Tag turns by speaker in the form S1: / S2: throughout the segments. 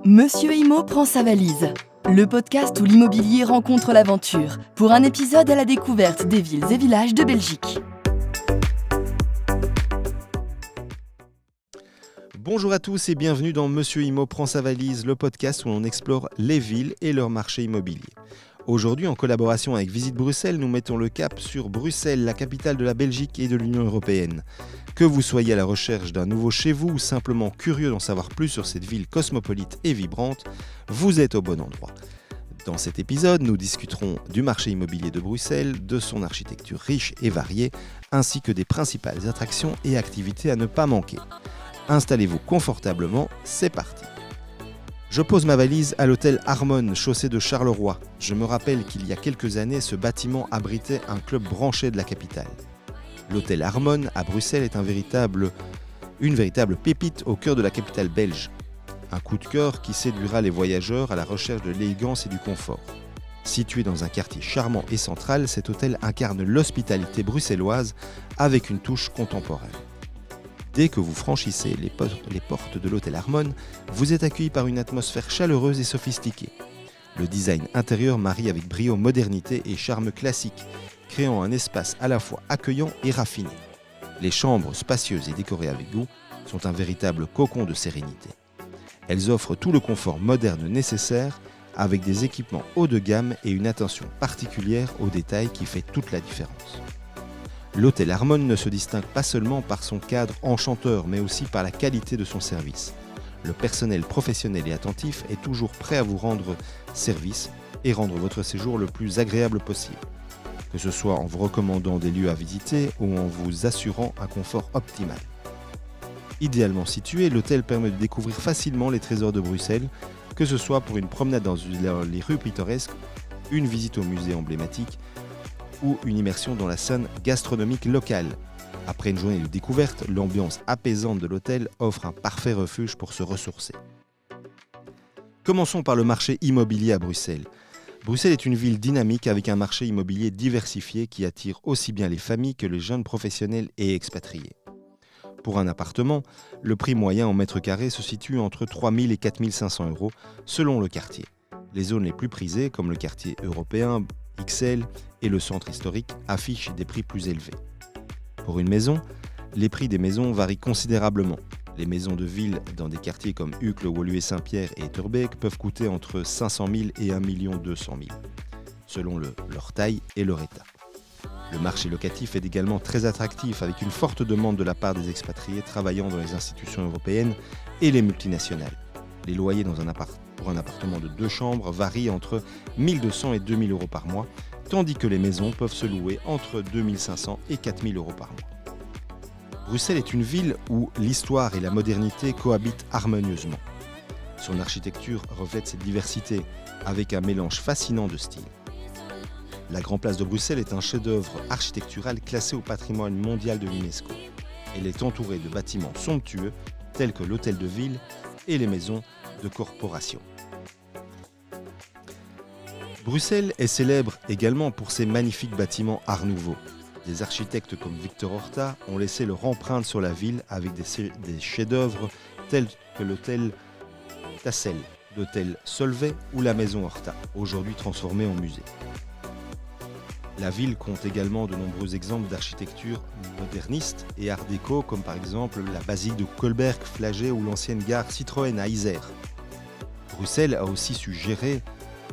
S1: Monsieur Imo prend sa valise, le podcast où l'immobilier rencontre l'aventure, pour un épisode à la découverte des villes et villages de Belgique.
S2: Bonjour à tous et bienvenue dans Monsieur Imo prend sa valise, le podcast où l'on explore les villes et leur marché immobilier. Aujourd'hui, en collaboration avec Visite Bruxelles, nous mettons le cap sur Bruxelles, la capitale de la Belgique et de l'Union européenne. Que vous soyez à la recherche d'un nouveau chez vous ou simplement curieux d'en savoir plus sur cette ville cosmopolite et vibrante, vous êtes au bon endroit. Dans cet épisode, nous discuterons du marché immobilier de Bruxelles, de son architecture riche et variée, ainsi que des principales attractions et activités à ne pas manquer. Installez-vous confortablement, c'est parti. Je pose ma valise à l'hôtel Harmon, chaussée de Charleroi. Je me rappelle qu'il y a quelques années, ce bâtiment abritait un club branché de la capitale. L'hôtel Harmon à Bruxelles est une véritable pépite au cœur de la capitale belge. Un coup de cœur qui séduira les voyageurs à la recherche de l'élégance et du confort. Situé dans un quartier charmant et central, cet hôtel incarne l'hospitalité bruxelloise avec une touche contemporaine. Dès que vous franchissez les portes de l'hôtel Harmon, vous êtes accueilli par une atmosphère chaleureuse et sophistiquée. Le design intérieur marie avec brio modernité et charme classique, créant un espace à la fois accueillant et raffiné. Les chambres spacieuses et décorées avec goût sont un véritable cocon de sérénité. Elles offrent tout le confort moderne nécessaire avec des équipements haut de gamme et une attention particulière aux détails qui fait toute la différence. L'hôtel Harmon ne se distingue pas seulement par son cadre enchanteur, mais aussi par la qualité de son service. Le personnel professionnel et attentif est toujours prêt à vous rendre service et rendre votre séjour le plus agréable possible. Que ce soit en vous recommandant des lieux à visiter ou en vous assurant un confort optimal. Idéalement situé, l'hôtel permet de découvrir facilement les trésors de Bruxelles, que ce soit pour une promenade dans les rues pittoresques, une visite au musée emblématique, ou une immersion dans la scène gastronomique locale. Après une journée de découverte, l'ambiance apaisante de l'hôtel offre un parfait refuge pour se ressourcer. Commençons par le marché immobilier à Bruxelles. Bruxelles est une ville dynamique avec un marché immobilier diversifié qui attire aussi bien les familles que les jeunes professionnels et expatriés. Pour un appartement, le prix moyen en mètre carré se situe entre 3 000 et 4 500 euros selon le quartier. Les zones les plus prisées, comme le quartier européen, XL et le centre historique, affichent des prix plus élevés. Pour une maison, les prix des maisons varient considérablement. Les maisons de ville dans des quartiers comme Uccle, Woluwe-Saint-Pierre et Etterbeek peuvent coûter entre 500 000 et 1 200 000, selon leur taille et leur état. Le marché locatif est également très attractif, avec une forte demande de la part des expatriés travaillant dans les institutions européennes et les multinationales. Les loyers pour un appartement de 2 chambres varient entre 1 200 et 2 000 euros par mois, tandis que les maisons peuvent se louer entre 2 500 et 4 000 euros par mois. Bruxelles est une ville où l'histoire et la modernité cohabitent harmonieusement. Son architecture reflète cette diversité, avec un mélange fascinant de styles. La Grand Place de Bruxelles est un chef-d'œuvre architectural classé au patrimoine mondial de l'UNESCO. Elle est entourée de bâtiments somptueux, tels que l'hôtel de ville et les maisons de corporation. Bruxelles est célèbre également pour ses magnifiques bâtiments Art Nouveau. Des architectes comme Victor Horta ont laissé leur empreinte sur la ville avec des chefs-d'œuvre tels que l'hôtel Tassel, l'hôtel Solvay ou la maison Horta, aujourd'hui transformée en musée. La ville compte également de nombreux exemples d'architecture moderniste et art déco, comme par exemple la basilique de Kolberg, Flagey ou l'ancienne gare Citroën à Isère. Bruxelles a aussi su gérer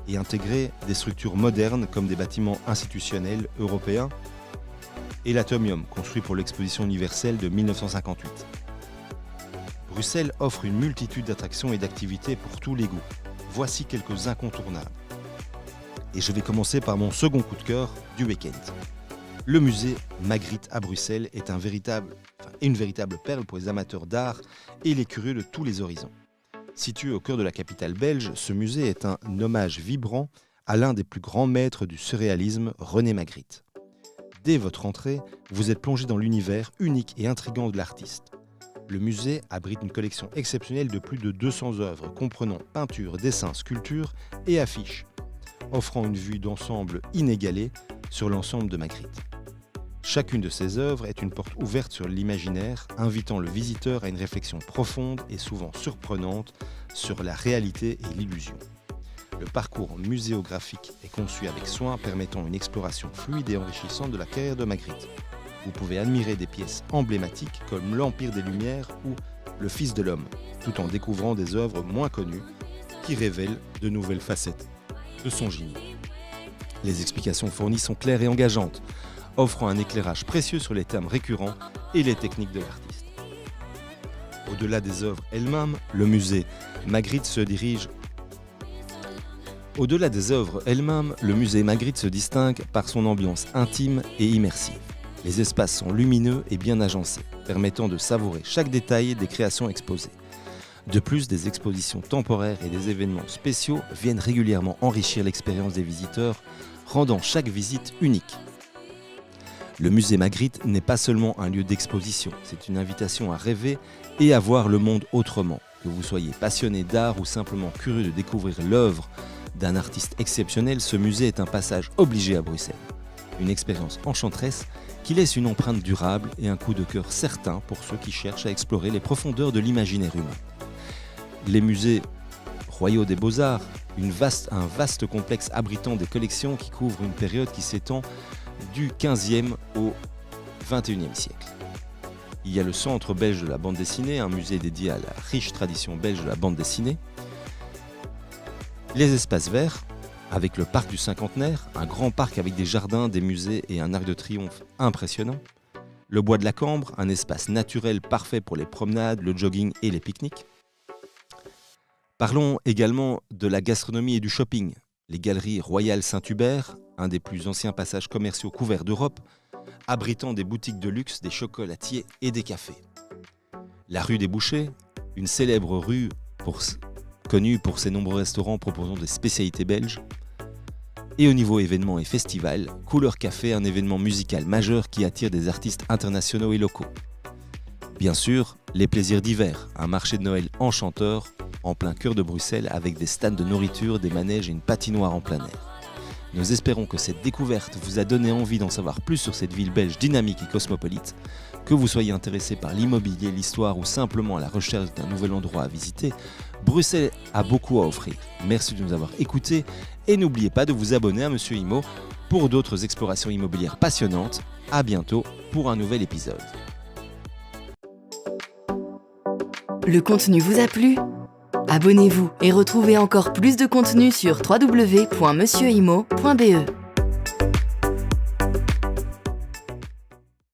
S2: et intégrer des structures modernes comme des bâtiments institutionnels européens et l'Atomium, construit pour l'exposition universelle de 1958. Bruxelles offre une multitude d'attractions et d'activités pour tous les goûts. Voici quelques incontournables. Et je vais commencer par mon second coup de cœur du week-end. Le musée Magritte à Bruxelles est une véritable perle pour les amateurs d'art et les curieux de tous les horizons. Situé au cœur de la capitale belge, ce musée est un hommage vibrant à l'un des plus grands maîtres du surréalisme, René Magritte. Dès votre entrée, vous êtes plongé dans l'univers unique et intrigant de l'artiste. Le musée abrite une collection exceptionnelle de plus de 200 œuvres, comprenant peintures, dessins, sculptures et affiches, offrant une vue d'ensemble inégalée sur l'ensemble de Magritte. Chacune de ces œuvres est une porte ouverte sur l'imaginaire, invitant le visiteur à une réflexion profonde et souvent surprenante sur la réalité et l'illusion. Le parcours muséographique est conçu avec soin, permettant une exploration fluide et enrichissante de la carrière de Magritte. Vous pouvez admirer des pièces emblématiques comme l'Empire des Lumières ou Le Fils de l'Homme, tout en découvrant des œuvres moins connues qui révèlent de nouvelles facettes de son génie. Les explications fournies sont claires et engageantes, offrant un éclairage précieux sur les thèmes récurrents et les techniques de l'artiste. Au-delà des œuvres elles-mêmes, le musée Magritte se distingue par son ambiance intime et immersive. Les espaces sont lumineux et bien agencés, permettant de savourer chaque détail des créations exposées. De plus, des expositions temporaires et des événements spéciaux viennent régulièrement enrichir l'expérience des visiteurs, rendant chaque visite unique. Le musée Magritte n'est pas seulement un lieu d'exposition, c'est une invitation à rêver et à voir le monde autrement. Que vous soyez passionné d'art ou simplement curieux de découvrir l'œuvre d'un artiste exceptionnel, ce musée est un passage obligé à Bruxelles. Une expérience enchanteresse qui laisse une empreinte durable et un coup de cœur certain pour ceux qui cherchent à explorer les profondeurs de l'imaginaire humain. Les musées royaux des beaux-arts, un vaste complexe abritant des collections qui couvrent une période qui s'étend du XVe au XXIe siècle. Il y a le Centre belge de la bande dessinée, un musée dédié à la riche tradition belge de la bande dessinée. Les espaces verts, avec le parc du Cinquantenaire, un grand parc avec des jardins, des musées et un arc de triomphe impressionnant. Le bois de la Cambre, un espace naturel parfait pour les promenades, le jogging et les pique-niques. Parlons également de la gastronomie et du shopping. Les galeries Royal Saint-Hubert, un des plus anciens passages commerciaux couverts d'Europe, abritant des boutiques de luxe, des chocolatiers et des cafés. La rue des Bouchers, une célèbre rue connue pour ses nombreux restaurants proposant des spécialités belges. Et au niveau événements et festivals, Couleur Café, un événement musical majeur qui attire des artistes internationaux et locaux. Bien sûr, les plaisirs d'hiver, un marché de Noël enchanteur en plein cœur de Bruxelles avec des stands de nourriture, des manèges et une patinoire en plein air. Nous espérons que cette découverte vous a donné envie d'en savoir plus sur cette ville belge dynamique et cosmopolite. Que vous soyez intéressé par l'immobilier, l'histoire ou simplement à la recherche d'un nouvel endroit à visiter, Bruxelles a beaucoup à offrir. Merci de nous avoir écoutés et n'oubliez pas de vous abonner à Monsieur Imo pour d'autres explorations immobilières passionnantes. À bientôt pour un nouvel épisode.
S1: Le contenu vous a plu ? Abonnez-vous et retrouvez encore plus de contenu sur www.monsieurimo.be.